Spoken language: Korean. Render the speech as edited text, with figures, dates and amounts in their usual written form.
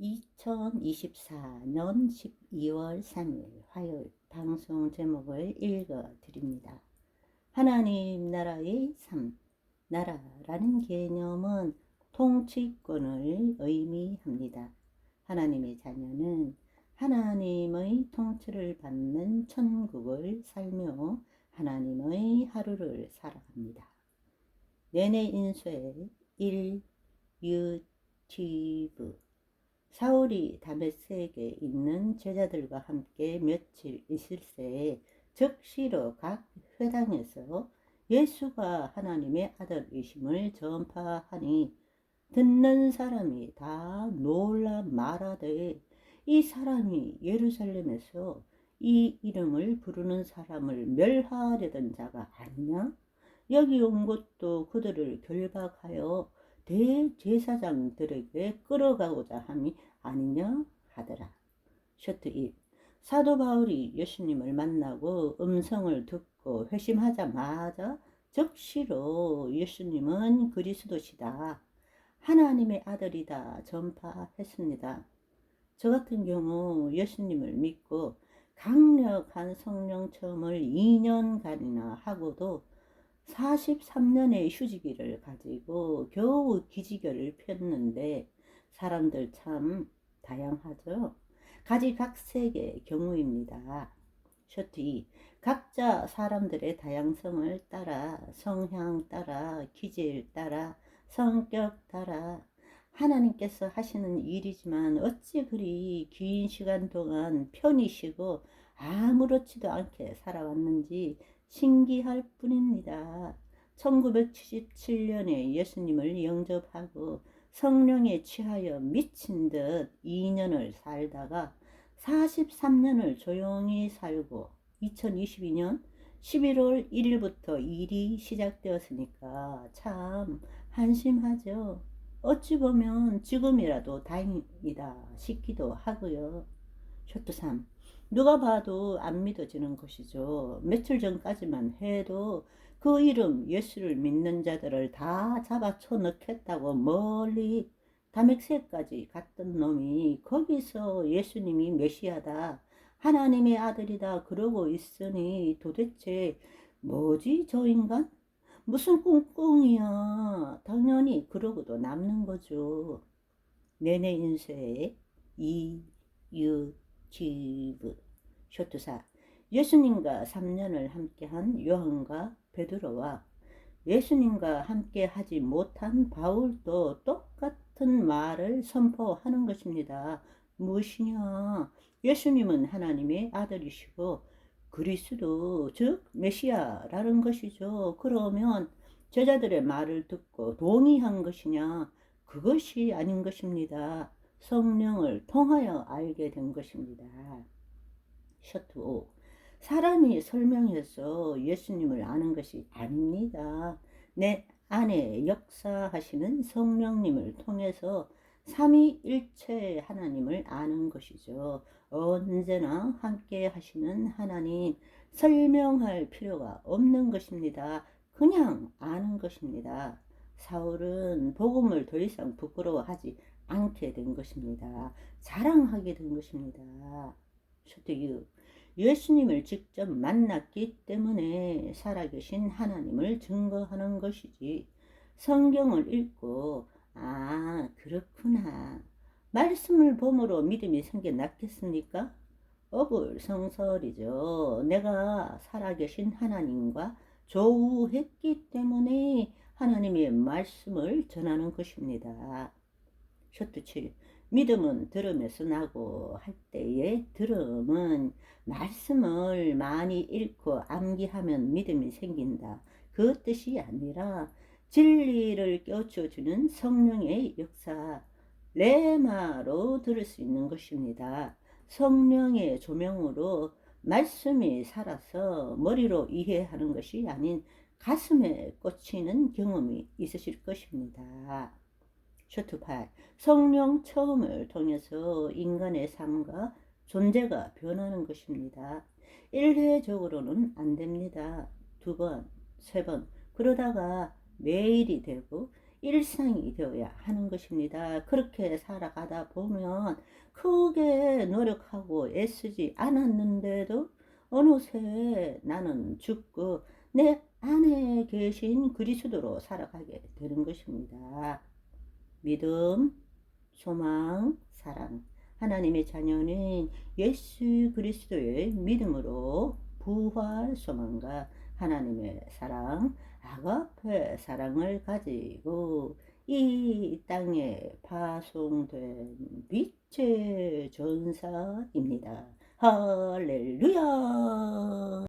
2024년 12월 3일 화요일 방송 제목을 읽어 드립니다. 하나님 나라의 삶. 나라라는 개념은 통치권을 의미합니다. 하나님의 자녀는 하나님의 통치를 받는 천국을 살며 하나님의 하루를 살아갑니다. 내내 인쇄 1 유튜브. 사울이 다메섹에 있는 제자들과 함께 며칠 있을 새에 즉시로 각 회당에서 예수가 하나님의 아들이심을 전파하니 듣는 사람이 다 놀라 말하되, 이 사람이 예루살렘에서 이 이름을 부르는 사람을 멸하려던 자가 아니냐? 여기 온 것도 그들을 결박하여 대제사장들에게 끌어가고자 함이 아니냐 하더라. 셔트 1. 사도 바울이 예수님을 만나고 음성을 듣고 회심하자마자 즉시로 예수님은 그리스도시다, 하나님의 아들이다 전파했습니다. 저 같은 경우 예수님을 믿고 강력한 성령 체험을 2년간이나 하고도 43년의 휴지기를 가지고 겨우 기지개를 폈는데, 사람들 참 다양하죠. 가지각색의 경우입니다. 셔트 2. 각자 사람들의 다양성을 따라, 성향 따라, 기질 따라, 성격 따라 하나님께서 하시는 일이지만 어찌 그리 긴 시간 동안 편히 쉬고 아무렇지도 않게 살아왔는지 신기할 뿐입니다. 1977년에 예수님을 영접하고 성령에 취하여 미친 듯 2년을 살다가 43년을 조용히 살고 2022년 11월 1일부터 일이 시작되었으니까 참 한심하죠. 어찌 보면 지금이라도 다행이다 싶기도 하고요. 셔트 3. 누가 봐도 안 믿어지는 것이죠. 며칠 전까지만 해도 그 이름 예수를 믿는 자들을 다 잡아쳐 넣겠다고 멀리 다맥세까지 갔던 놈이 거기서 예수님이 메시아다, 하나님의 아들이다 그러고 있으니 도대체 뭐지 저 인간? 무슨 꿍꿍이야. 당연히 그러고도 남는 거죠. 내내 인쇄 이유튜브. 셔트 4. 예수님과 3년을 함께한 요한과 베드로와 예수님과 함께 하지 못한 바울도 똑같은 말을 선포하는 것입니다. 무엇이냐? 예수님은 하나님의 아들이시고 그리스도, 즉 메시아라는 것이죠. 그러면 제자들의 말을 듣고 동의한 것이냐? 그것이 아닌 것입니다. 성령을 통하여 알게 된 것입니다. 셔트 5. 사람이 설명해서 예수님을 아는 것이 아닙니다. 내 안에 역사하시는 성령님을 통해서 삼위일체 하나님을 아는 것이죠. 언제나 함께 하시는 하나님, 설명할 필요가 없는 것입니다. 그냥 아는 것입니다. 사울은 복음을 더 이상 부끄러워하지 않게 된 것입니다. 자랑하게 된 것입니다. 셔트 6. 예수님을 직접 만났기 때문에 살아계신 하나님을 증거하는 것이지, 성경을 읽고 아 그렇구나 말씀을 봄으로 믿음이 생겨났겠습니까? 어불성설이죠. 내가 살아계신 하나님과 조우했기 때문에 하나님의 말씀을 전하는 것입니다. 셔트 7. 믿음은 들음에서 나고 할 때에 들음은 말씀을 많이 읽고 암기하면 믿음이 생긴다, 그 뜻이 아니라 진리를 깨우쳐주는 성령의 역사, 레마로 들을 수 있는 것입니다. 성령의 조명으로 말씀이 살아서 머리로 이해하는 것이 아닌 가슴에 꽂히는 경험이 있으실 것입니다. 셔트 8. 성령 체험을 통해서 인간의 삶과 존재가 변하는 것입니다. 일회적으로는 안 됩니다. 2번, 3번, 그러다가 매일이 되고 일상이 되어야 하는 것입니다. 그렇게 살아가다 보면 크게 노력하고 애쓰지 않았는데도 어느새 나는 죽고 내 안에 계신 그리스도로 살아가게 되는 것입니다. 믿음, 소망, 사랑. 하나님의 자녀는 예수 그리스도의 믿음으로 부활 소망과 하나님의 사랑, 아가페 사랑을 가지고 이 땅에 파송된 빛의 전사입니다. 할렐루야!